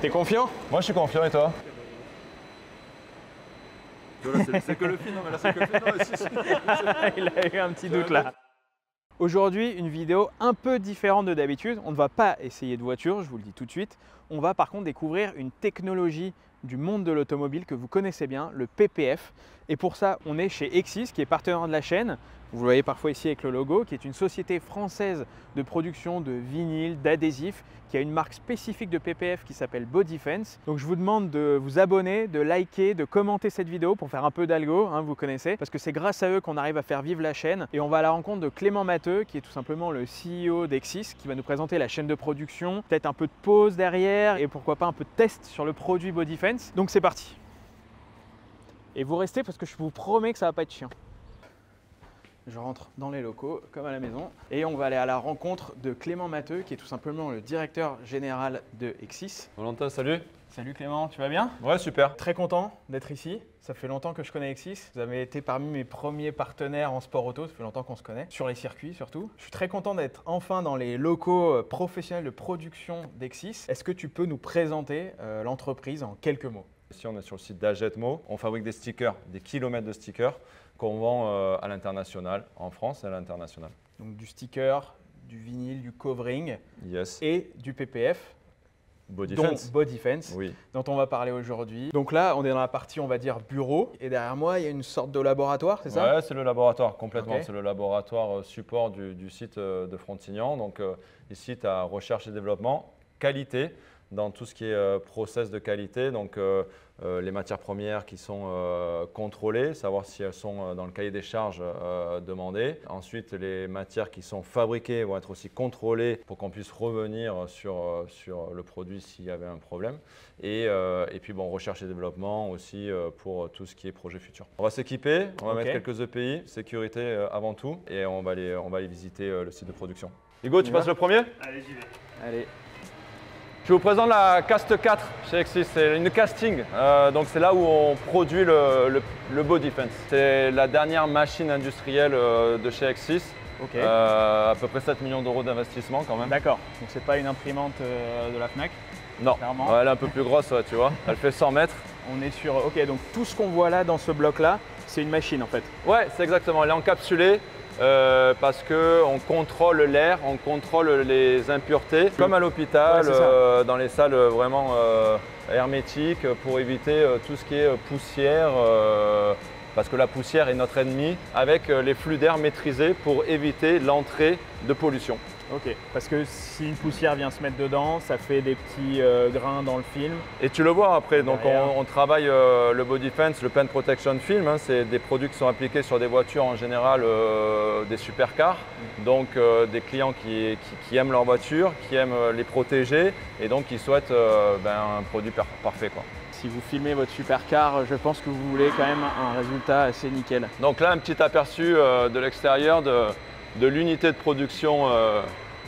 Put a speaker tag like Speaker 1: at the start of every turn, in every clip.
Speaker 1: T'es confiant?
Speaker 2: Moi je suis confiant et toi?
Speaker 3: C'est que le film, non mais là c'est que le film. Non, si.
Speaker 1: Il a eu un petit doute là. Aujourd'hui, une vidéo un peu différente de d'habitude. On ne va pas essayer de voiture, je vous le dis tout de suite. On va par contre découvrir une technologie du monde de l'automobile que vous connaissez bien, le PPF. Et pour ça, on est chez Exis, qui est partenaire de la chaîne. Vous le voyez parfois ici avec le logo, qui est une société française de production de vinyles, d'adhésifs, qui a une marque spécifique de PPF qui s'appelle Bodifence. Donc je vous demande de vous abonner, de liker, de commenter cette vidéo pour faire un peu d'algo, hein, vous connaissez, parce que c'est grâce à eux qu'on arrive à faire vivre la chaîne. Et on va à la rencontre de Clément Matteux, qui est tout simplement le CEO d'Exis, qui va nous présenter la chaîne de production, peut-être un peu de pause derrière et pourquoi pas un peu de test sur le produit Bodifence. Donc c'est parti. Et vous restez parce que je vous promets que ça va pas être chiant. Je rentre dans les locaux, comme à la maison, et on va aller à la rencontre de Clément Matteux, qui est tout simplement le directeur général de Exis.
Speaker 2: Valentin, salut.
Speaker 1: Salut Clément, tu vas bien?
Speaker 2: Ouais, super.
Speaker 1: Très content d'être ici. Ça fait longtemps que je connais Exis. Vous avez été parmi mes premiers partenaires en sport auto. Ça fait longtemps qu'on se connaît, sur les circuits surtout. Je suis très content d'être enfin dans les locaux professionnels de production d'Exis. Est-ce que tu peux nous présenter l'entreprise en quelques mots?
Speaker 2: Ici, on est sur le site d'Agetmo. On fabrique des stickers, des kilomètres de stickers qu'on vend à l'international, en France et à l'international.
Speaker 1: Donc du sticker, du vinyle, du covering
Speaker 2: Yes.
Speaker 1: et du PPF.
Speaker 2: Bodifence.
Speaker 1: Dont Bodifence,
Speaker 2: Oui.
Speaker 1: dont on va parler aujourd'hui. Donc là, on est dans la partie, on va dire, bureau. Et derrière moi, il y a une sorte de laboratoire, c'est ça?
Speaker 2: Ouais, c'est le laboratoire, complètement.
Speaker 1: Ok.
Speaker 2: C'est le laboratoire support du site de Frontignan. Donc ici, tu as recherche et développement, qualité, dans tout ce qui est process de qualité. Donc les matières premières qui sont contrôlées, savoir si elles sont dans le cahier des charges demandé. Ensuite, les matières qui sont fabriquées vont être aussi contrôlées pour qu'on puisse revenir sur le produit s'il y avait un problème. Et puis, bon, recherche et développement aussi pour tout ce qui est projet futur. On va s'équiper, on va mettre quelques EPI, sécurité avant tout, et on va aller visiter le site de production. Hugo, tu passes le premier?
Speaker 3: Allez, j'y vais.
Speaker 1: Allez.
Speaker 2: Je vous présente la Cast 4 chez Exis. C'est une casting, donc c'est là où on produit le Bodifence. C'est la dernière machine industrielle de chez Exis.
Speaker 1: Ok.
Speaker 2: À peu près 7 millions d'euros d'investissement quand même.
Speaker 1: D'accord. Donc c'est pas une imprimante de la Fnac.
Speaker 2: Non,
Speaker 1: Clairement.
Speaker 2: ouais, elle est un peu plus grosse, ouais, tu vois. Elle fait 100 mètres.
Speaker 1: On est sur. Ok, donc tout ce qu'on voit là dans ce bloc-là, c'est une machine en fait.
Speaker 2: Ouais, c'est exactement. Elle est encapsulée parce qu'on contrôle l'air, on contrôle les impuretés, comme à l'hôpital,
Speaker 1: Ouais,
Speaker 2: dans les salles vraiment hermétiques, pour éviter tout ce qui est poussière. Parce que la poussière est notre ennemi, avec les flux d'air maîtrisés pour éviter l'entrée de pollution.
Speaker 1: Ok. Parce que si une poussière vient se mettre dedans, ça fait des petits grains dans le film.
Speaker 2: Et tu le vois après, donc
Speaker 1: Derrière.
Speaker 2: on travaille le Bodifence, le Paint Protection Film, hein, c'est des produits qui sont appliqués sur des voitures en général, des supercars, donc des clients qui aiment leur voiture, qui aiment les protéger et donc qui souhaitent un produit parfait, quoi.
Speaker 1: Si vous filmez votre supercar, je pense que vous voulez quand même un résultat assez nickel.
Speaker 2: Donc là, un petit aperçu de l'extérieur de l'unité de production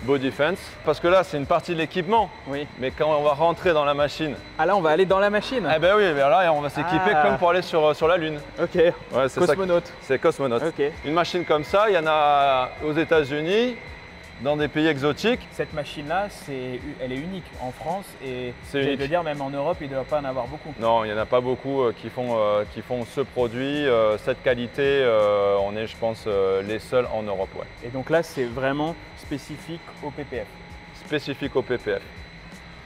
Speaker 2: Bodifence, parce que là, c'est une partie de l'équipement,
Speaker 1: Oui.
Speaker 2: mais quand on va rentrer dans la machine,
Speaker 1: Ah là, on va aller dans la machine.
Speaker 2: eh ben oui, là, on va s'équiper
Speaker 1: Ah.
Speaker 2: comme pour aller sur la Lune.
Speaker 1: Ok.
Speaker 2: Ouais, c'est ça.
Speaker 1: Cosmonaute.
Speaker 2: C'est cosmonaute.
Speaker 1: Ok.
Speaker 2: Une machine comme ça, il y en a aux États-Unis, dans des pays exotiques.
Speaker 1: Cette machine-là, elle est unique en France et
Speaker 2: C'est
Speaker 1: j'allais
Speaker 2: unique.
Speaker 1: te dire même en Europe, il ne doit pas en avoir beaucoup.
Speaker 2: Non, il n'y en a pas beaucoup qui font ce produit, cette qualité. On est, je pense, les seuls en Europe. Ouais.
Speaker 1: Et donc là, c'est vraiment spécifique au PPF.
Speaker 2: Spécifique au PPF.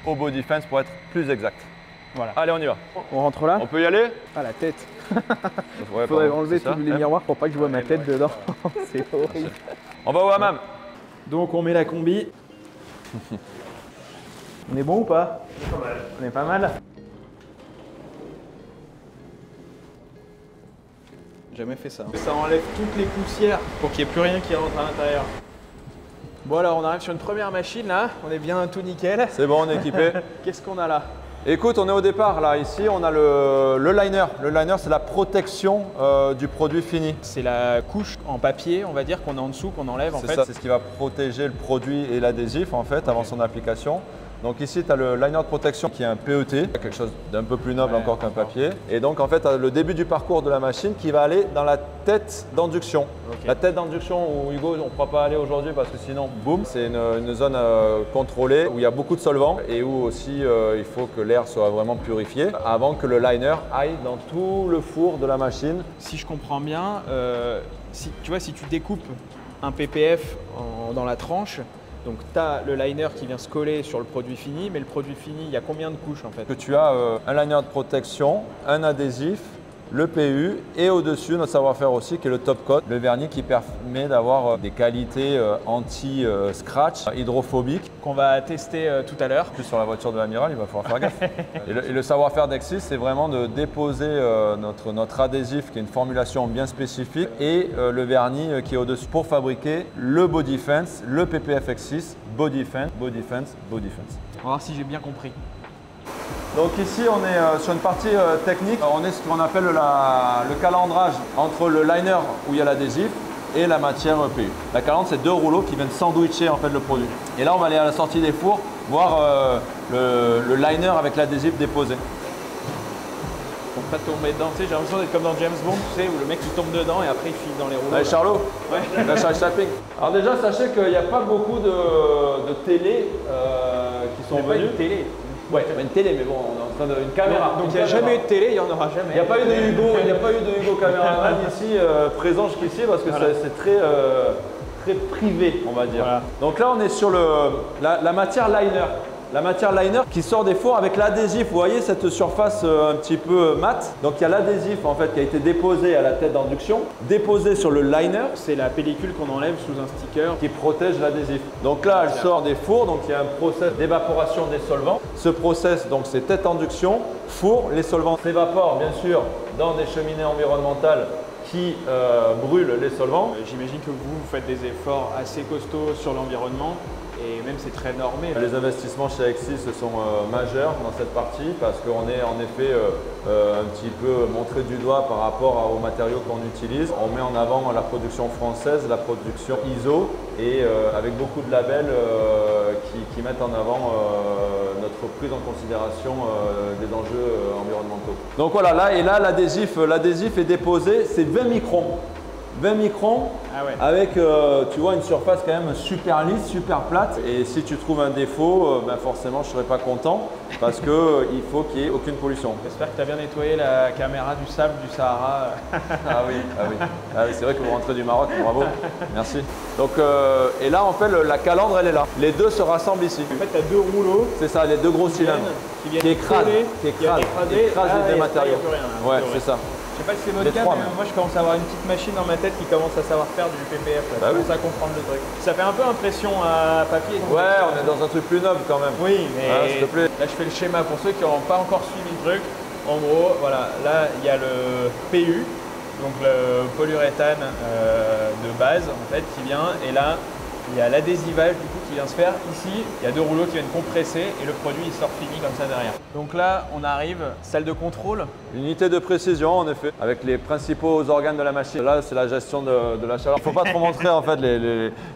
Speaker 2: Au Bodifence pour être plus exact.
Speaker 1: Voilà.
Speaker 2: Allez, on y va.
Speaker 1: On rentre là.
Speaker 2: On peut y aller?
Speaker 1: Ah, la tête.
Speaker 2: Ouais,
Speaker 1: Il faudrait
Speaker 2: pardon,
Speaker 1: enlever
Speaker 2: c'est ça.
Speaker 1: tous les miroirs pour pas que je vois ma tête dedans. C'est horrible.
Speaker 2: On va au hammam.
Speaker 1: Donc on met la combi. On est bon ou pas?
Speaker 3: Pas mal.
Speaker 1: On est pas mal. Jamais fait ça. Ça enlève toutes les poussières pour qu'il n'y ait plus rien qui rentre à l'intérieur. Bon alors on arrive sur une première machine là, on est bien tout nickel.
Speaker 2: C'est bon, on est équipé.
Speaker 1: Qu'est-ce qu'on a là?
Speaker 2: Écoute, on est au départ là. Ici, on a le liner. Le liner, c'est la protection du produit fini.
Speaker 1: C'est la couche en papier, on va dire, qu'on a en dessous, qu'on enlève en
Speaker 2: C'est
Speaker 1: fait.
Speaker 2: ça, c'est ce qui va protéger le produit et l'adhésif en fait avant son application. Donc ici, tu as le liner de protection qui est un PET, quelque chose d'un peu plus noble encore qu'un papier. Et donc en fait, tu as le début du parcours de la machine qui va aller dans la tête d'induction. La tête d'induction où Hugo, on ne pourra pas aller aujourd'hui parce que sinon, boum, c'est une zone contrôlée où il y a beaucoup de solvants et où aussi il faut que l'air soit vraiment purifié avant que le liner aille dans tout le four de la machine.
Speaker 1: Si je comprends bien, si tu découpes un PPF dans la tranche, donc tu as le liner qui vient se coller sur le produit fini, mais le produit fini, il y a combien de couches en fait?
Speaker 2: Que tu as un liner de protection, un adhésif, le PU et au-dessus notre savoir-faire aussi qui est le top coat, le vernis qui permet d'avoir des qualités anti-scratch, hydrophobiques.
Speaker 1: Qu'on va tester tout à l'heure.
Speaker 2: Plus sur la voiture de l'amiral, il va falloir faire gaffe. Et le savoir-faire d'Exis, c'est vraiment de déposer notre adhésif qui est une formulation bien spécifique et le vernis qui est au-dessus pour fabriquer le Body Fence, le PPF X6, Body Fence, Body Fence, Body Fence.
Speaker 1: On va voir si j'ai bien compris.
Speaker 2: Donc ici, on est sur une partie technique. On est ce qu'on appelle le calendrage entre le liner où il y a l'adhésif et la matière PU. La calandre, c'est deux rouleaux qui viennent sandwicher en fait le produit. Et là, on va aller à la sortie des fours voir le liner avec l'adhésif déposé.
Speaker 1: Pour pas tomber dedans, tu sais, j'ai l'impression d'être comme dans James Bond, tu sais, où le mec il tombe dedans et après il file dans les rouleaux.
Speaker 2: Allez, Charlot,
Speaker 1: ouais.
Speaker 2: la charge tapping. Alors déjà, sachez qu'il n'y a pas beaucoup de télé qui sont
Speaker 1: Pas
Speaker 2: venues.
Speaker 1: une télé.
Speaker 2: Ouais, une télé, mais bon, on est en train d'une caméra.
Speaker 1: Donc il n'y a jamais eu de télé, il n'y en aura jamais.
Speaker 2: Il n'y a pas eu de Hugo, il n'y a pas eu de Hugo caméraman ici présent jusqu'ici parce que
Speaker 1: voilà.
Speaker 2: c'est très, très privé, on va dire.
Speaker 1: Voilà.
Speaker 2: Donc là, on est sur la matière liner. La matière liner qui sort des fours avec l'adhésif. Vous voyez cette surface un petit peu mate. Donc il y a l'adhésif en fait qui a été déposé à la tête d'induction, déposé sur le liner.
Speaker 1: C'est la pellicule qu'on enlève sous un sticker.
Speaker 2: Qui protège l'adhésif. Donc là, elle sort des fours, donc il y a un process d'évaporation des solvants. Ce process, donc c'est tête induction, four, les solvants s'évaporent bien sûr dans des cheminées environnementales qui brûlent les solvants.
Speaker 1: J'imagine que vous faites des efforts assez costauds sur l'environnement et même c'est très normé.
Speaker 2: Les investissements chez Exis sont majeurs dans cette partie parce qu'on est en effet un petit peu montré du doigt par rapport aux matériaux qu'on utilise. On met en avant la production française, la production ISO et avec beaucoup de labels qui mettent en avant notre prise en considération des enjeux environnementaux. Donc voilà, là l'adhésif est déposé, c'est 20 microns. 20 microns avec tu vois une surface quand même super lisse, super plate. Et si tu trouves un défaut, ben forcément je ne serais pas content parce qu'il faut qu'il n'y ait aucune pollution.
Speaker 1: J'espère que tu as bien nettoyé la caméra du sable du Sahara.
Speaker 2: Ah oui. C'est vrai que vous rentrez du Maroc, bravo, merci. Donc, et là en fait la calandre elle est là. Les deux se rassemblent ici.
Speaker 1: En fait tu as deux rouleaux.
Speaker 2: C'est ça, les deux gros cylindres qui écrasent les deux matériaux. Ouais, c'est ça.
Speaker 1: Je sais pas si c'est votre cas, mais moi je commence à avoir une petite machine dans ma tête qui commence à savoir faire du PPF. Là. Je commence à comprendre le truc. Ça fait un peu impression à papier.
Speaker 2: Ouais, on est dans un truc plus noble quand même.
Speaker 1: Oui, mais
Speaker 2: s'il te plaît.
Speaker 1: Là je fais le schéma pour ceux qui n'ont pas encore suivi le truc. En gros, voilà, là il y a le PU, donc le polyuréthane de base en fait qui vient, et là il y a l'adhésivage du coup qui vient se faire ici. Il y a deux rouleaux qui viennent compresser et le produit il sort fini comme ça derrière. Donc là on arrive, salle de contrôle.
Speaker 2: Unité de précision en effet, avec les principaux organes de la machine. Là c'est la gestion de la chaleur. Il ne faut pas trop montrer en fait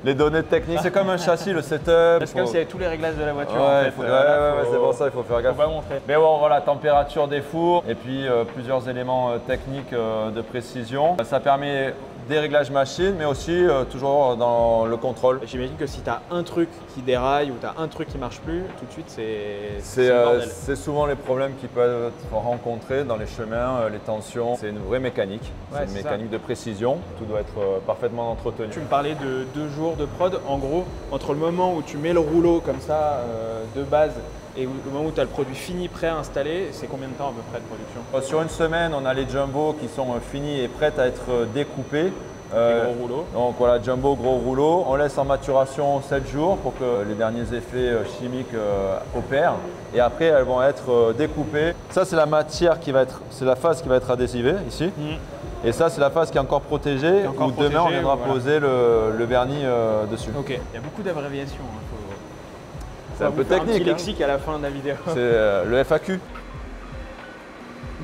Speaker 2: les données techniques. C'est comme un châssis, le setup.
Speaker 1: C'est comme s'il y avait tous les réglages de la voiture
Speaker 2: ouais,
Speaker 1: en fait.
Speaker 2: C'est pour ça il faut faire gaffe.
Speaker 1: Faut pas montrer.
Speaker 2: Mais bon voilà, température des fours et puis plusieurs éléments techniques de précision. Ça permet des réglages machine, mais aussi toujours dans le contrôle.
Speaker 1: J'imagine que si tu as un truc qui déraille ou tu as un truc qui marche plus, tout de suite c'est
Speaker 2: souvent les problèmes qui peuvent être rencontrés dans les chemins, les tensions. C'est une vraie mécanique, c'est une mécanique de précision. Tout doit être parfaitement entretenu.
Speaker 1: Tu me parlais de 2 jours de prod. En gros, entre le moment où tu mets le rouleau comme ça de base et le moment où tu as le produit fini, prêt à installer, c'est combien de temps à peu près de production?
Speaker 2: Sur une semaine, on a les jumbo qui sont finis et prêts à être découpés.
Speaker 1: Gros rouleau.
Speaker 2: Donc voilà, jumbo, gros rouleau. On laisse en maturation 7 jours pour que les derniers effets chimiques opèrent. Et après, elles vont être découpées. Ça, c'est la matière qui va être, c'est la phase qui va être adhésivée ici. Et ça, c'est la phase qui est encore protégée. Où demain, on viendra poser le vernis dessus.
Speaker 1: Ok. Il y a beaucoup d'abréviations.
Speaker 2: C'est un peu technique.
Speaker 1: Un petit lexique à la fin de la vidéo.
Speaker 2: C'est le FAQ.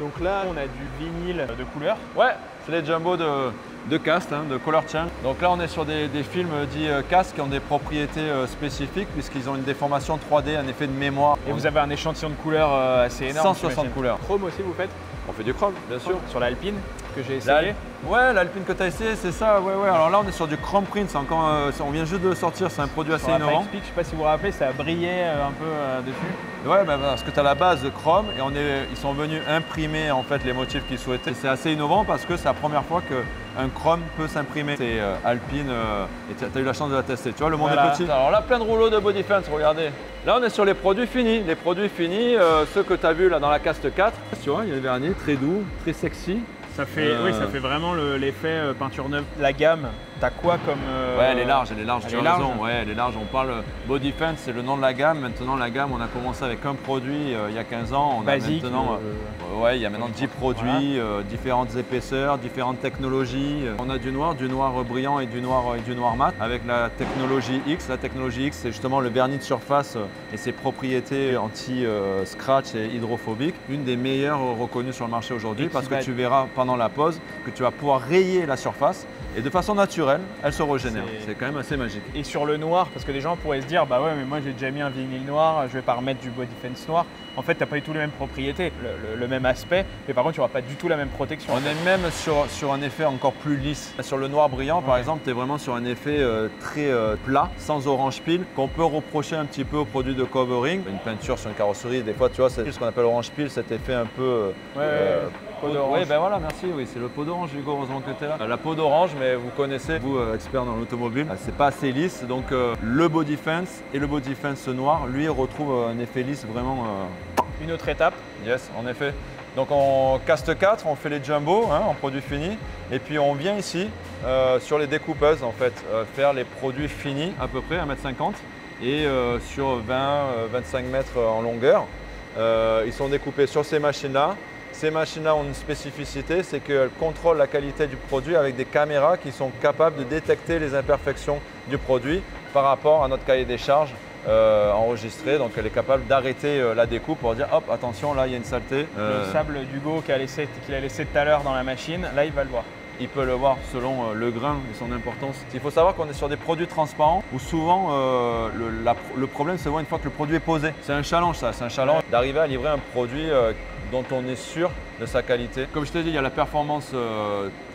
Speaker 1: Donc là, on a du vinyle de couleur.
Speaker 2: Ouais, c'est les jumbo de cast, hein, de color change. Donc là, on est sur des films dits casques qui ont des propriétés spécifiques puisqu'ils ont une déformation 3D, un effet de mémoire.
Speaker 1: Et vous avez un échantillon de couleurs assez énorme.
Speaker 2: 160 couleurs.
Speaker 1: Chrome aussi, vous faites?
Speaker 2: On fait du chrome, bien sûr.
Speaker 1: Sur l'Alpine que j'ai essayé.
Speaker 2: Ouais, l'Alpine que tu as essayé, c'est ça. Ouais. Alors là, on est sur du chrome print. C'est encore, on vient juste de le sortir. C'est un produit assez innovant.
Speaker 1: Je ne sais pas si vous vous rappelez, ça brillait un peu dessus.
Speaker 2: Ouais, parce que tu as la base de chrome et ils sont venus imprimer en fait les motifs qu'ils souhaitaient. C'est assez innovant parce que c'est la première fois qu'un chrome peut s'imprimer. C'est Alpine et tu as eu la chance de la tester. Tu vois, le monde est petit. Alors là, plein de rouleaux de body fence, regardez. Là, on est sur les produits finis. Les produits finis, ceux que tu as vus là dans la Cast 4. Tu vois, il y a le vernis très doux, très sexy.
Speaker 1: Ça fait, oui, ça fait vraiment l'effet peinture neuve. La gamme, t'as quoi comme…
Speaker 2: Ouais, elle est large, tu as raison. Ouais, elle est large. On parle Body Fence, c'est le nom de la gamme. Maintenant, la gamme, on a commencé avec un produit il y a 15 ans. On
Speaker 1: Basique,
Speaker 2: a maintenant, ouais, il y a maintenant 10 produits, différentes épaisseurs, différentes technologies. On a du noir brillant et du noir mat avec la technologie X. La technologie X, c'est justement le vernis de surface et ses propriétés anti-scratch et hydrophobiques. Une des meilleures reconnues sur le marché aujourd'hui parce que tu verras pendant la pose que tu vas pouvoir rayer la surface et de façon naturelle, elle se régénère. C'est quand même assez magique.
Speaker 1: Et sur le noir, parce que les gens pourraient se dire, bah ouais, mais moi j'ai déjà mis un vinyle noir, je vais pas remettre du body fence noir. En fait, tu n'as pas du tout les mêmes propriétés, le même aspect, mais par contre, tu n'auras pas du tout la même protection.
Speaker 2: On est même sur un effet encore plus lisse. Sur le noir brillant, par exemple, tu es vraiment sur un effet très plat, sans orange peel, qu'on peut reprocher un petit peu au produit de covering. Une peinture sur une carrosserie, des fois, tu vois, c'est ce qu'on appelle orange peel, cet effet un peu…
Speaker 1: peau d'orange.
Speaker 2: Oui, ben voilà, merci. Oui, c'est le pot d'orange, Hugo, heureusement que tu es là. La peau d'orange, mais vous connaissez, vous, expert dans l'automobile, c'est pas assez lisse. Donc, le body fence et le body fence noir, lui, retrouve un effet lisse vraiment…
Speaker 1: Une autre étape.
Speaker 2: Yes, en effet. Donc en Cast 4, on fait les jumbo en produits finis. Et puis on vient ici sur les découpeuses en fait, faire les produits finis à peu près 1,50 m et sur 20-25 mètres en longueur. Ils sont découpés sur ces machines-là. Ces machines-là ont une spécificité, c'est qu'elles contrôlent la qualité du produit avec des caméras qui sont capables de détecter les imperfections du produit par rapport à notre cahier des charges. Enregistré, donc elle est capable d'arrêter la découpe pour dire hop, attention, là il y a une saleté.
Speaker 1: Le sable d'Hugo qu'il a laissé tout à l'heure dans la machine, là il va le voir.
Speaker 2: Il peut le voir selon le grain et son importance. Il faut savoir qu'on est sur des produits transparents où souvent le problème se voit une fois que le produit est posé. C'est un challenge ça, c'est un challenge d'arriver à livrer un produit dont on est sûr de sa qualité. Comme je t'ai dit, il y a la performance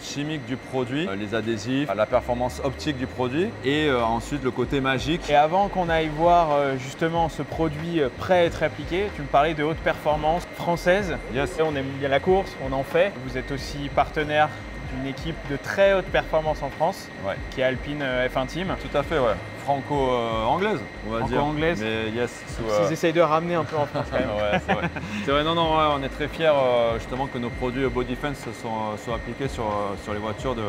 Speaker 2: chimique du produit, les adhésifs, la performance optique du produit et ensuite le côté magique.
Speaker 1: Et avant qu'on aille voir justement ce produit prêt à être appliqué, tu me parlais de haute performance française.
Speaker 2: Yes.
Speaker 1: On aime bien la course, on en fait. Vous êtes aussi partenaire d'une équipe de très haute performance en France, qui est Alpine F1 Team.
Speaker 2: Tout à fait, ouais. Franco-anglaise, on va dire.
Speaker 1: Franco-anglaise.
Speaker 2: Mais yes.
Speaker 1: Ils essayent de ramener un peu en France quand même.
Speaker 2: Ouais, c'est vrai. C'est vrai, non, ouais, on est très fiers justement que nos produits Body Fence soient appliqués sur les voitures de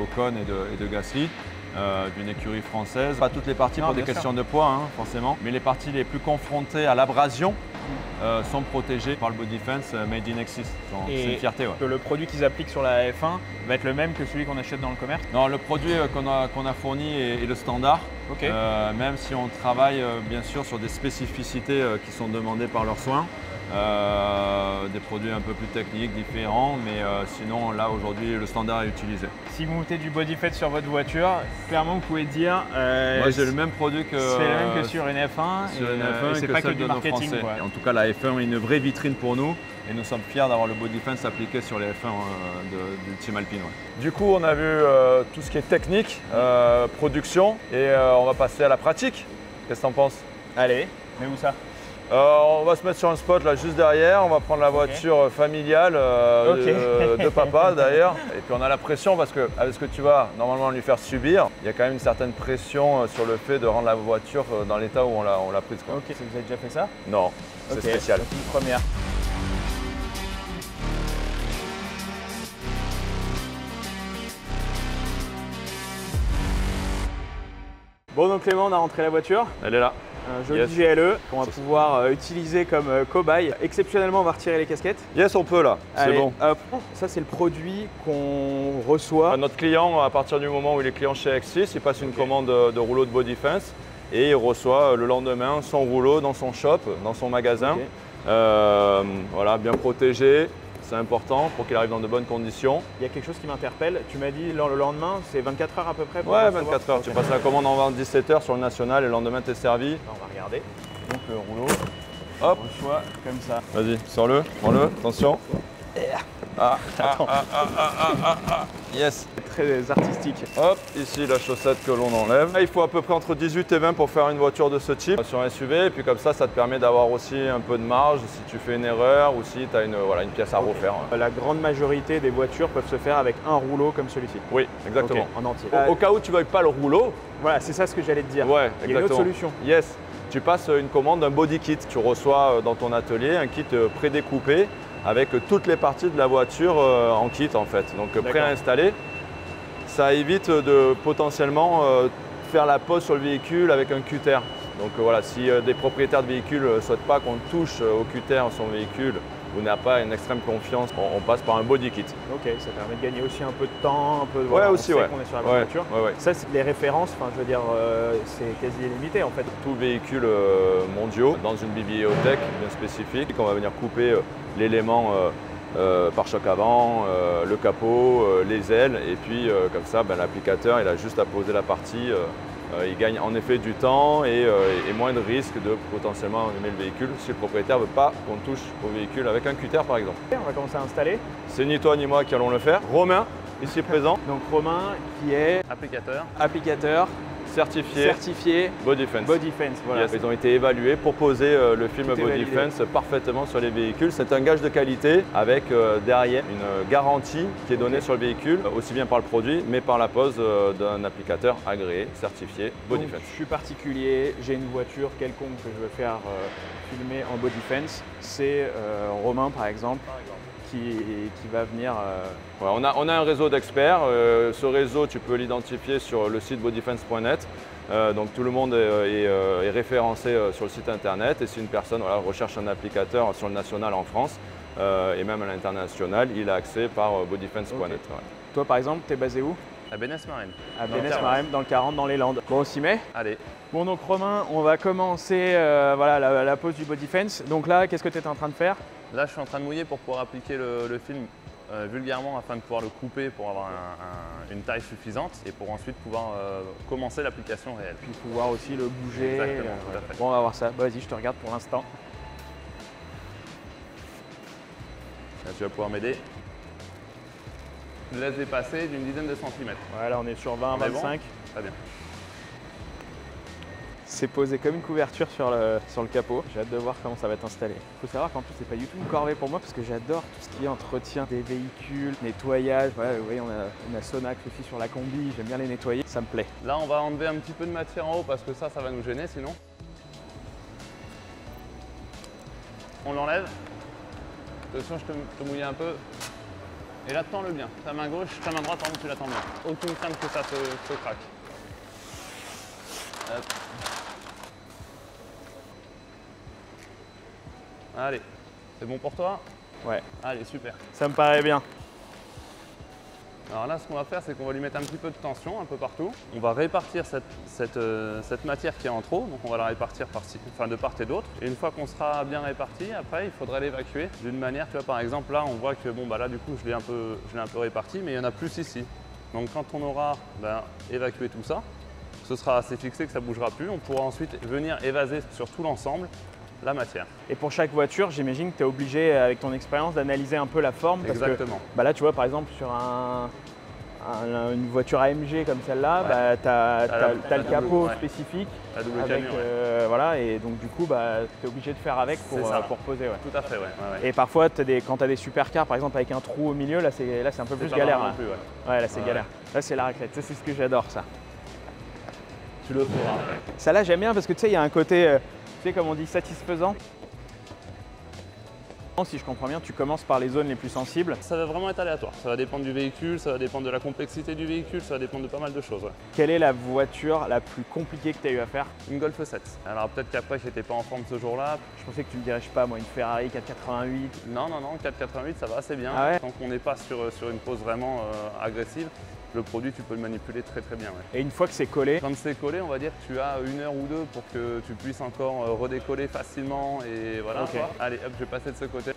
Speaker 2: Ocon et de Gasly. D'une écurie française. Pas toutes les parties pour des questions de poids, forcément, mais les parties les plus confrontées à l'abrasion sont protégées par le Body Fence Made in Exis. C'est une fierté. Ouais.
Speaker 1: Le produit qu'ils appliquent sur la F1 va être le même que celui qu'on achète dans le commerce?
Speaker 2: Non, le produit qu'on a fourni est le standard.
Speaker 1: Okay.
Speaker 2: Même si on travaille bien sûr sur des spécificités qui sont demandées par leurs soins. Des produits un peu plus techniques, différents, mais sinon là aujourd'hui le standard est utilisé.
Speaker 1: Si vous mettez du body fence sur votre voiture, clairement vous pouvez dire
Speaker 2: moi j'ai le même produit que
Speaker 1: c'est le même que sur une F1
Speaker 2: sur une F1
Speaker 1: et c'est pas que du marketing.
Speaker 2: En tout cas la F1 est une vraie vitrine pour nous et nous sommes fiers d'avoir le body fence appliqué sur les F1 du Team Alpine. Ouais. Du coup on a vu tout ce qui est technique, production et on va passer à la pratique. Qu'est-ce que tu en penses?
Speaker 1: Allez, mais où ça?
Speaker 2: On va se mettre sur un spot là juste derrière, on va prendre la voiture familiale de papa d'ailleurs. Et puis on a la pression parce que avec ce que tu vas normalement lui faire subir, il y a quand même une certaine pression sur le fait de rendre la voiture dans l'état où on l'a prise.
Speaker 1: Ok, vous avez déjà fait ça?
Speaker 2: Non, c'est spécial.
Speaker 1: Donc une première. Bon donc Clément, on a rentré la voiture.
Speaker 2: Elle est là.
Speaker 1: Un joli GLE qu'on va pouvoir utiliser comme cobaye. Exceptionnellement, on va retirer les casquettes.
Speaker 2: Yes, on peut là, c'est bon.
Speaker 1: Hop. Ça, c'est le produit qu'on reçoit.
Speaker 2: Notre client, à partir du moment où il est client chez Exis, il passe une commande de rouleau de Body Fence et il reçoit le lendemain son rouleau dans son shop, dans son magasin. Voilà, bien protégé, c'est important pour qu'il arrive dans de bonnes conditions.
Speaker 1: Il y a quelque chose qui m'interpelle. Tu m'as dit le lendemain, c'est 24 heures à peu près pour
Speaker 2: Ouais,
Speaker 1: recevoir.
Speaker 2: 24 heures.
Speaker 1: Ok.
Speaker 2: Tu passes la commande en 17 heures sur le national et le lendemain, tu es servi.
Speaker 1: Là, on va regarder. Donc le rouleau,
Speaker 2: Hop,
Speaker 1: on reçoit comme ça.
Speaker 2: vas-y, sors-le, prends-le, attention.
Speaker 1: Attends.
Speaker 2: Yes.
Speaker 1: C'est très artistique.
Speaker 2: Hop, ici la chaussette que l'on enlève. Là, il faut à peu près entre 18 et 20 pour faire une voiture de ce type sur un SUV. Et puis comme ça te permet d'avoir aussi un peu de marge si tu fais une erreur ou si tu as une pièce à refaire.
Speaker 1: La grande majorité des voitures peuvent se faire avec un rouleau comme celui-ci.
Speaker 2: Oui, exactement.
Speaker 1: Ok, en entier.
Speaker 2: Au cas où tu ne veuilles pas le rouleau,
Speaker 1: Voilà, c'est ça ce que j'allais te dire.
Speaker 2: ouais,
Speaker 1: Il y a une autre
Speaker 2: exactement.
Speaker 1: solution.
Speaker 2: Yes, tu passes une commande d'un body kit. Tu reçois dans ton atelier un kit prédécoupé avec toutes les parties de la voiture en kit en fait. Donc préinstallé. Ça évite de potentiellement faire la pose sur le véhicule avec un cutter. Donc voilà, si des propriétaires de véhicules ne souhaitent pas qu'on touche au cutter son véhicule ou n'a pas une extrême confiance, on passe par un body kit.
Speaker 1: Ok, ça permet de gagner aussi un peu de temps, un peu de
Speaker 2: Ouais,
Speaker 1: on
Speaker 2: aussi,
Speaker 1: sait
Speaker 2: ouais.
Speaker 1: qu'on est sur la bonne voiture.
Speaker 2: Ouais.
Speaker 1: Ça, c'est les références, enfin je veux dire, c'est quasi illimité en fait.
Speaker 2: Tous véhicules mondiaux dans une bibliothèque bien spécifique. On va venir couper l'élément pare-choc avant, le capot, les ailes et puis comme ça l'applicateur il a juste à poser la partie, il gagne en effet du temps et moins de risque de potentiellement abîmer le véhicule si le propriétaire ne veut pas qu'on touche au véhicule avec un cutter par exemple.
Speaker 1: On va commencer à installer.
Speaker 2: C'est ni toi ni moi qui allons le faire. Romain, ici présent,
Speaker 1: Donc Romain qui est applicateur certifié
Speaker 2: Body Fence.
Speaker 1: Body Fence. Voilà.
Speaker 2: Yes, ils ont été évalués pour poser le film
Speaker 1: Tout est
Speaker 2: Body
Speaker 1: validé.
Speaker 2: Fence parfaitement sur les véhicules. C'est un gage de qualité avec derrière une garantie qui est donnée sur le véhicule, aussi bien par le produit, mais par la pose d'un applicateur agréé, certifié Body
Speaker 1: Donc,
Speaker 2: Fence.
Speaker 1: je suis particulier, j'ai une voiture quelconque que je veux faire filmer en Body Fence. C'est Romain par exemple. Qui va venir.
Speaker 2: Ouais, on a un réseau d'experts. Ce réseau, tu peux l'identifier sur le site bodyfence.net. Donc tout le monde est référencé sur le site internet. Et si une personne recherche un applicateur sur le national en France et même à l'international, il a accès par bodyfence.net.
Speaker 1: Okay.
Speaker 2: Ouais.
Speaker 1: Toi par exemple, tu es basé où?
Speaker 4: À Bénès-Marem.
Speaker 1: À Bénès-Marem, dans le 40, dans les Landes. Bon, on s'y met?
Speaker 4: Allez.
Speaker 1: Bon donc Romain, on va commencer voilà, la pose du Body Fence. Donc là, qu'est-ce que tu es en train de faire?
Speaker 4: Là, je suis en train de mouiller pour pouvoir appliquer le film vulgairement afin de pouvoir le couper pour avoir une taille suffisante et pour ensuite pouvoir commencer l'application réelle.
Speaker 1: Puis pouvoir aussi le bouger.
Speaker 4: Exactement, tout à fait.
Speaker 1: Bon, on va voir ça. Bah, vas-y, je te regarde pour l'instant.
Speaker 4: Là, tu vas pouvoir m'aider. Je laisse dépasser d'une dizaine de centimètres.
Speaker 1: Voilà, on est sur 20,
Speaker 4: On est bon
Speaker 1: 25.
Speaker 4: Très bien.
Speaker 1: C'est posé comme une couverture sur le capot. J'ai hâte de voir comment ça va être installé. Il faut savoir qu'en plus, c'est pas du tout une corvée pour moi parce que j'adore tout ce qui est entretien des véhicules, nettoyage. Voilà, vous voyez, on a Sonax aussi sur la combi. J'aime bien les nettoyer, ça me plaît.
Speaker 4: Là, on va enlever un petit peu de matière en haut parce que ça va nous gêner sinon. On l'enlève. Attention, je te mouille un peu. Et là, tends-le bien. Ta main gauche, ta main droite, pardon, tu la tends bien. Aucune crainte que ça te craque. Hop. Allez, c'est bon pour toi?
Speaker 1: Ouais,
Speaker 4: Allez, super.
Speaker 1: ça me paraît bien.
Speaker 4: Alors là, ce qu'on va faire, c'est qu'on va lui mettre un petit peu de tension un peu partout. On va répartir cette matière qui est en trop, donc on va la répartir de part et d'autre. Et une fois qu'on sera bien réparti, après, il faudrait l'évacuer d'une manière, tu vois, par exemple, là, on voit que bon, bah là, du coup, je l'ai un peu réparti, mais il y en a plus ici. Donc quand on aura évacué tout ça, ce sera assez fixé que ça ne bougera plus. On pourra ensuite venir évaser sur tout l'ensemble la matière.
Speaker 1: Et pour chaque voiture, j'imagine que tu es obligé, avec ton expérience, d'analyser un peu la forme.
Speaker 4: Exactement.
Speaker 1: Parce que, là, tu vois, par exemple, sur une voiture AMG comme celle-là, ouais, tu as le capot spécifique.
Speaker 4: La double
Speaker 1: avec,
Speaker 4: camion, ouais.
Speaker 1: voilà, et donc du coup, tu es obligé de faire avec pour poser. Ouais.
Speaker 4: Tout à fait, ouais.
Speaker 1: Et parfois, quand tu as des supercars, par exemple, avec un trou au milieu, là, c'est un peu plus galère. Là.
Speaker 4: Plus, ouais.
Speaker 1: Ouais, là, c'est galère. Là, c'est la raclette. Ça, c'est ce que j'adore, ça.
Speaker 4: Tu le feras.
Speaker 1: Ça, là, j'aime bien parce que tu sais, il y a un côté, tu sais, comme on dit, satisfaisant. Si je comprends bien, tu commences par les zones les plus sensibles.
Speaker 4: Ça va vraiment être aléatoire. Ça va dépendre du véhicule, ça va dépendre de la complexité du véhicule, ça va dépendre de pas mal de choses. Ouais.
Speaker 1: Quelle est la voiture la plus compliquée que tu as eu à faire?
Speaker 4: Une Golf 7. Alors peut-être qu'après, je n'étais pas en forme ce jour-là.
Speaker 1: Je pensais que tu me dirais, je sais pas, moi, une Ferrari 488.
Speaker 4: Non, 488, ça va assez bien.
Speaker 1: Ah ouais.
Speaker 4: Tant qu'on n'est pas sur une pose vraiment agressive, le produit, tu peux le manipuler très très bien. Ouais.
Speaker 1: Et une fois que c'est collé,
Speaker 4: quand c'est collé, on va dire que tu as 1 heure ou 2 pour que tu puisses encore redécoller facilement. Et voilà.
Speaker 1: Okay.
Speaker 4: Allez, hop, je vais passer de ce côté.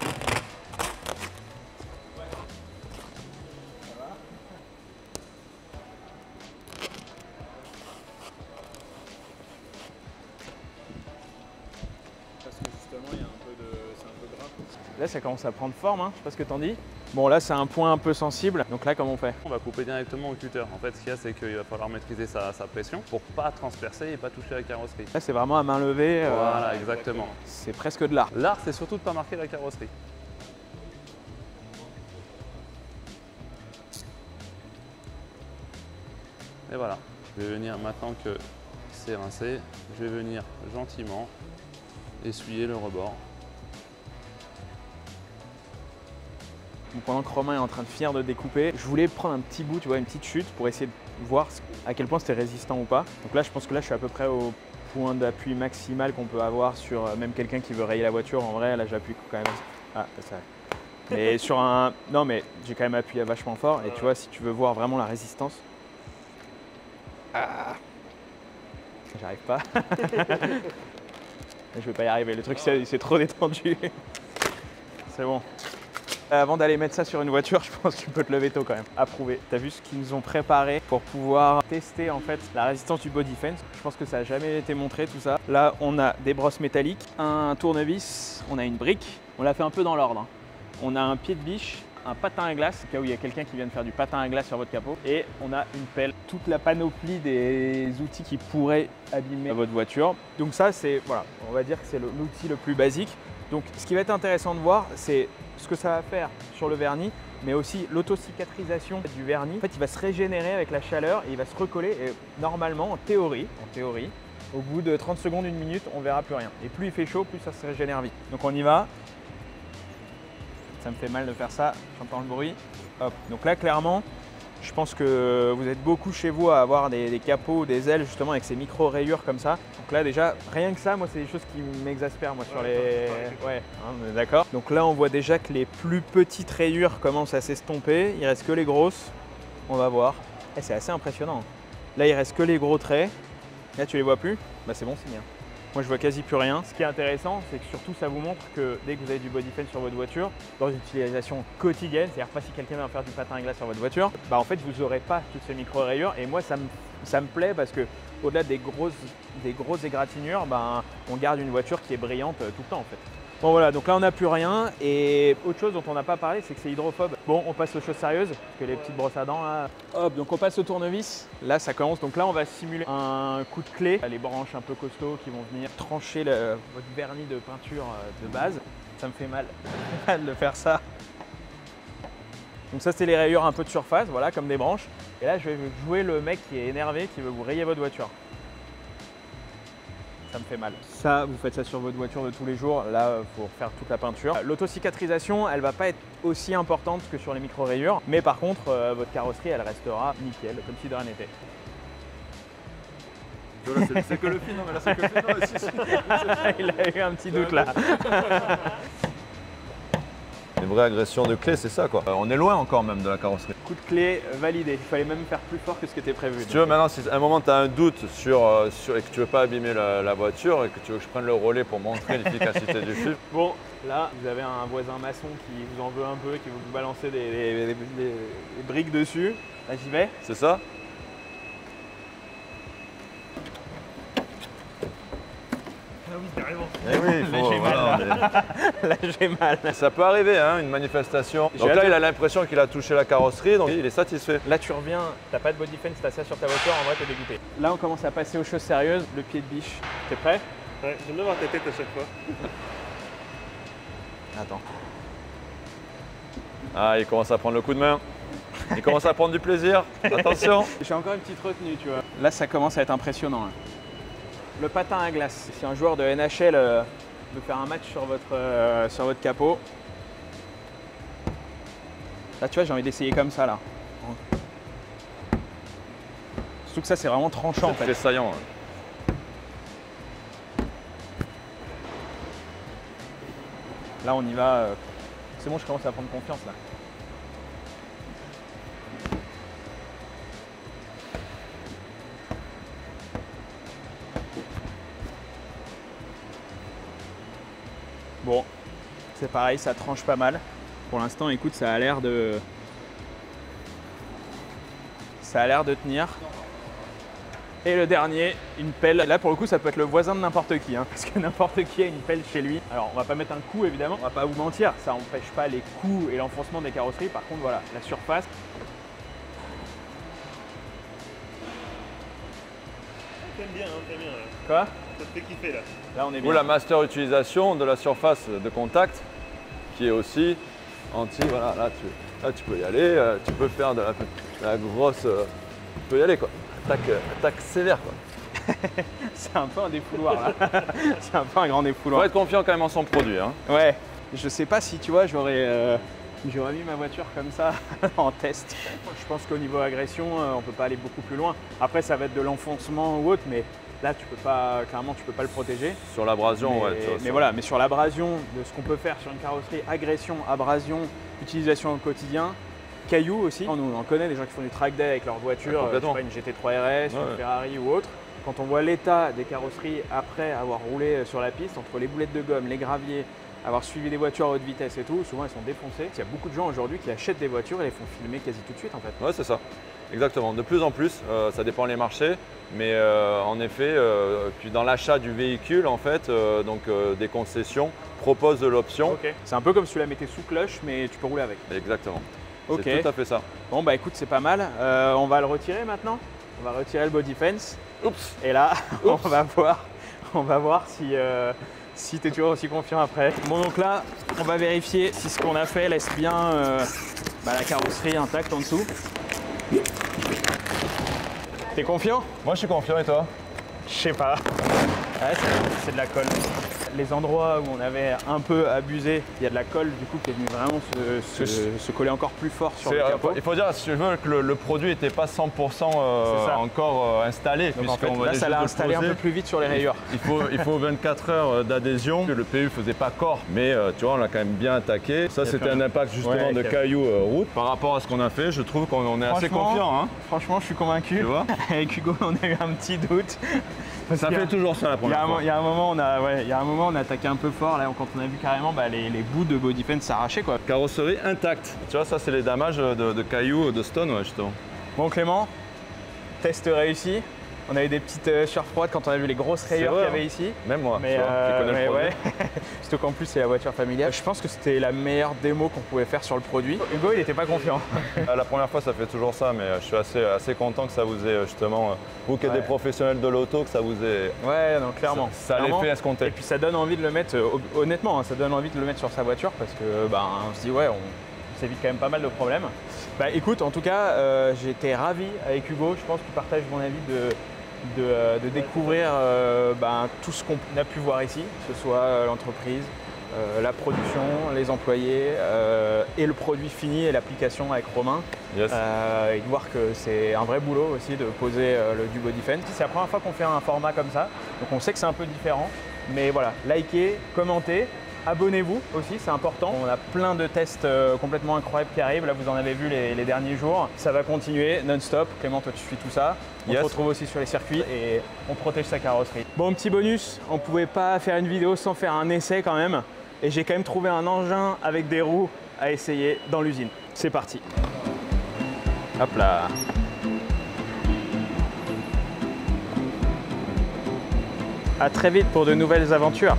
Speaker 3: vraiment il y a un peu de. C'est un peu gras.
Speaker 1: Là, ça commence à prendre forme, hein. Je sais pas ce que t'en dis. Bon, là, c'est un point un peu sensible. Donc là, comment on fait?
Speaker 4: On va couper directement au cutter. En fait, ce qu'il y a, c'est qu'il va falloir maîtriser sa pression pour pas transpercer et pas toucher la carrosserie.
Speaker 1: Là, c'est vraiment à main levée.
Speaker 4: Voilà, exactement.
Speaker 1: C'est presque de l'art.
Speaker 4: L'art, c'est surtout de pas marquer la carrosserie. Et voilà. Je vais venir, maintenant que c'est rincé, je vais venir gentiment essuyer le rebord.
Speaker 1: Donc, pendant que Romain est en train de finir de découper, je voulais prendre un petit bout, tu vois, une petite chute pour essayer de voir à quel point c'était résistant ou pas. Donc là, je pense que là, je suis à peu près au point d'appui maximal qu'on peut avoir sur même quelqu'un qui veut rayer la voiture. En vrai, là, j'appuie quand même. Ah, ça. Mais sur un. Non, mais j'ai quand même appuyé vachement fort. Et tu vois, si tu veux voir vraiment la résistance. Ah. J'arrive pas. Je vais pas y arriver. Le truc, c'est trop détendu. C'est bon. Avant d'aller mettre ça sur une voiture, je pense que tu peux te lever tôt quand même. Approuvé. Tu as vu ce qu'ils nous ont préparé pour pouvoir tester en fait la résistance du body fence. Je pense que ça n'a jamais été montré tout ça. Là, on a des brosses métalliques, un tournevis, on a une brique. On l'a fait un peu dans l'ordre, hein. On a un pied de biche, un patin à glace, au cas où il y a quelqu'un qui vient de faire du patin à glace sur votre capot. Et on a une pelle. Toute la panoplie des outils qui pourraient abîmer votre voiture. Donc ça, c'est, voilà, on va dire que c'est l'outil le plus basique. Donc ce qui va être intéressant de voir, c'est ce que ça va faire sur le vernis, mais aussi l'autocicatrisation du vernis. En fait, il va se régénérer avec la chaleur et il va se recoller. Et normalement, en théorie, au bout de 30 secondes, 1 minute, on verra plus rien. Et plus il fait chaud, plus ça se régénère vite. Donc on y va. Ça me fait mal de faire ça, j'entends le bruit. Hop. Donc là, clairement, je pense que vous êtes beaucoup chez vous à avoir des capots, des ailes justement avec ces micro-rayures comme ça. Donc là déjà, rien que ça, moi c'est des choses qui m'exaspèrent moi sur les... Ouais, hein, on est d'accord. Donc là on voit déjà que les plus petites rayures commencent à s'estomper. Il reste que les grosses. On va voir. Et c'est assez impressionnant. Là il reste que les gros traits. Là tu les vois plus? Bah c'est bon signe. Moi je vois quasi plus rien. Ce qui est intéressant, c'est que surtout ça vous montre que dès que vous avez du body fence sur votre voiture, dans une utilisation quotidienne, c'est-à-dire pas si quelqu'un vient faire du patin à glace sur votre voiture, bah en fait vous n'aurez pas toutes ces micro-rayures. Et moi ça me plaît parce que au-delà des grosses égratignures, bah, on garde une voiture qui est brillante tout le temps en fait. Bon voilà, donc là on n'a plus rien. Et autre chose dont on n'a pas parlé, c'est que c'est hydrophobe. Bon, on passe aux choses sérieuses, parce que les petites brosses à dents là. Hop, donc on passe au tournevis. Là ça commence, donc là on va simuler un coup de clé. Les branches un peu costauds qui vont venir trancher votre vernis de peinture de base. Ça me fait mal de faire ça. Donc ça c'est les rayures un peu de surface, voilà, comme des branches. Et là je vais jouer le mec qui est énervé, qui veut vous rayer votre voiture. Ça me fait mal. Ça, vous faites ça sur votre voiture de tous les jours. Là, il faut refaire toute la peinture. L'autocicatrisation, elle ne va pas être aussi importante que sur les micro-rayures. Mais par contre, votre carrosserie, elle restera nickel, comme si de rien n'était.
Speaker 3: C'est que le film, non mais là c'est que le film. Non, si.
Speaker 1: Il a eu un petit doute là.
Speaker 2: Une vraie agression de clé, c'est ça quoi. On est loin encore même de la carrosserie.
Speaker 1: Coup de clé validé. Il fallait même faire plus fort que ce qui était prévu.
Speaker 2: Si tu veux, maintenant, si à un moment tu as un doute sur, et que tu veux pas abîmer la voiture et que tu veux que je prenne le relais pour montrer l'efficacité du fil.
Speaker 1: Bon, là, vous avez un voisin maçon qui vous en veut un peu, qui veut vous balancer des briques dessus. Là, j'y vais.
Speaker 2: C'est ça?
Speaker 3: Ah oui, carrément.
Speaker 2: Eh oui, il faut,
Speaker 1: j'ai mal, Là, j'ai mal.
Speaker 2: Ça peut arriver, hein, une manifestation. Donc là, il a l'impression qu'il a touché la carrosserie, donc il est satisfait.
Speaker 1: Là, tu reviens, t'as pas de body fence, t'as ça sur ta voiture, en vrai, t'es dégoûté. Là, on commence à passer aux choses sérieuses. Le pied de biche. T'es prêt?
Speaker 3: Ouais, j'aime bien voir ta tête à chaque fois.
Speaker 1: Attends.
Speaker 2: Ah, il commence à prendre le coup de main. Il commence à prendre du plaisir. Attention.
Speaker 1: J'ai encore une petite retenue, tu vois. Là, ça commence à être impressionnant. Hein. Le patin à glace. Si un joueur de NHL veut faire un match sur votre capot, là, tu vois, j'ai envie d'essayer comme ça, là. Surtout que ça, c'est vraiment tranchant, en fait.
Speaker 2: C'est saillant. Hein.
Speaker 1: Là, on y va. C'est bon, je commence à prendre confiance, là. Bon, c'est pareil, ça tranche pas mal. Pour l'instant, écoute, ça a l'air de tenir. Et le dernier, une pelle. Là pour le coup ça peut être le voisin de n'importe qui, hein, parce que n'importe qui a une pelle chez lui. Alors on va pas mettre un coup évidemment, on va pas vous mentir, ça n'empêche pas les coups et l'enfoncement des carrosseries. Par contre voilà, la surface.
Speaker 3: T'aimes bien, hein, t'aimes bien. Là.
Speaker 1: Quoi?
Speaker 3: Ça te fait kiffer là.
Speaker 1: Là on est
Speaker 2: Ou
Speaker 1: bien.
Speaker 2: la master utilisation de la surface de contact qui est aussi anti. Voilà, là tu peux y aller, tu peux faire de la grosse. Tu peux y aller quoi. Attaque sévère quoi.
Speaker 1: C'est un peu un défouloir là. C'est un peu un grand
Speaker 2: Il faut
Speaker 1: défouloir.
Speaker 2: être confiant quand même en son produit. Hein.
Speaker 1: Ouais, je sais pas si tu vois, j'aurais mis ma voiture comme ça en test. Je pense qu'au niveau agression, on peut pas aller beaucoup plus loin. Après, ça va être de l'enfoncement ou autre, mais là, tu peux pas, clairement, tu peux pas le protéger.
Speaker 2: Sur l'abrasion,
Speaker 1: Mais,
Speaker 2: ouais. tu vois,
Speaker 1: mais voilà, mais sur l'abrasion, de ce qu'on peut faire sur une carrosserie, agression, abrasion, utilisation au quotidien, cailloux aussi. On connaît des gens qui font du track day avec leur voiture, je sais
Speaker 2: complètement.
Speaker 1: pas, une GT3 RS, une
Speaker 2: Ouais.
Speaker 1: Ferrari ou autre. Quand on voit l'état des carrosseries après avoir roulé sur la piste, entre les boulettes de gomme, les graviers, avoir suivi des voitures à haute vitesse et tout, souvent elles sont défoncées. Il y a beaucoup de gens aujourd'hui qui achètent des voitures et les font filmer quasi tout de suite en fait.
Speaker 2: Ouais, c'est ça. Exactement. De plus en plus, ça dépend les marchés, mais en effet, puis dans l'achat du véhicule, en fait, des concessions proposent de l'option.
Speaker 1: Ok. C'est un peu comme si tu la mettais sous cloche, mais tu peux rouler avec.
Speaker 2: Exactement.
Speaker 1: Ok.
Speaker 2: C'est tout à fait ça.
Speaker 1: Bon bah écoute, c'est pas mal. On va le retirer maintenant. On va retirer le body fence.
Speaker 2: Oups.
Speaker 1: Et là, on va voir si tu es toujours aussi confiant après. Bon donc là, on va vérifier si ce qu'on a fait laisse bien la carrosserie intacte en dessous. T'es confiant?
Speaker 2: Moi, je suis confiant et toi?
Speaker 1: Je sais pas. Ouais, c'est de la colle. Les endroits où on avait un peu abusé, il y a de la colle du coup qui est venue vraiment se coller encore plus fort sur le capot.
Speaker 2: Il faut dire, si tu veux, que le produit n'était pas 100%
Speaker 1: ça.
Speaker 2: encore installé.
Speaker 1: Donc en fait,
Speaker 2: puisqu'on
Speaker 1: là,
Speaker 2: venait
Speaker 1: ça
Speaker 2: juste
Speaker 1: l'a
Speaker 2: de le
Speaker 1: installé un
Speaker 2: poser.
Speaker 1: peu plus vite sur les rayures.
Speaker 2: Il faut 24 heures d'adhésion. Le PU faisait pas corps, mais tu vois, on l'a quand même bien attaqué. Ça, c'était un impact justement de cailloux route. Par rapport à ce qu'on a fait, je trouve qu'on est assez
Speaker 1: Franchement,
Speaker 2: confiant. Hein.
Speaker 1: Franchement, je suis convaincu.
Speaker 2: Tu vois?
Speaker 1: Avec Hugo, on a eu un petit doute.
Speaker 2: Ça fait toujours ça la première fois.
Speaker 1: Il y a un moment, on a attaqué un peu fort là, quand on a vu carrément les bouts de body fence s'arracher quoi.
Speaker 2: Carrosserie intacte. Tu vois, ça, c'est les damages de cailloux, de stone, ouais, justement.
Speaker 1: Bon Clément, test réussi. On a eu des petites sueurs froides quand on a vu les grosses rayures qu'il y avait ici.
Speaker 2: Même moi,
Speaker 1: Mais,
Speaker 2: tu vois, qui connais le produit.
Speaker 1: surtout qu'en plus c'est la voiture familiale. Je pense que c'était la meilleure démo qu'on pouvait faire sur le produit. Hugo il n'était pas confiant.
Speaker 2: La première fois ça fait toujours ça, mais je suis assez content que ça vous ait justement, vous qui êtes
Speaker 1: Ouais.
Speaker 2: des professionnels de l'auto, que ça vous ait...
Speaker 1: Ouais, non, clairement.
Speaker 2: Ça a
Speaker 1: Clairement.
Speaker 2: l'effet escompté.
Speaker 1: Et puis ça donne envie de le mettre, honnêtement, ça donne envie de le mettre sur sa voiture parce que on se dit ouais, on s'évite quand même pas mal de problèmes. Bah écoute, en tout cas, j'ai été ravi avec Hugo. Je pense qu'il partage mon avis de découvrir tout ce qu'on a pu voir ici, que ce soit l'entreprise, la production, les employés et le produit fini et l'application avec Romain.
Speaker 2: Yes.
Speaker 1: Et de voir que c'est un vrai boulot aussi de poser du body fence. C'est la première fois qu'on fait un format comme ça, donc on sait que c'est un peu différent. Mais voilà, likez, commentez, abonnez-vous aussi, c'est important. On a plein de tests complètement incroyables qui arrivent. Là, vous en avez vu les derniers jours. Ça va continuer non-stop. Clément, toi, tu suis tout ça. On
Speaker 2: Yes.
Speaker 1: se retrouve aussi sur les circuits et on protège sa carrosserie. Bon, petit bonus, on ne pouvait pas faire une vidéo sans faire un essai quand même. Et j'ai quand même trouvé un engin avec des roues à essayer dans l'usine. C'est parti. Hop là. À très vite pour de nouvelles aventures.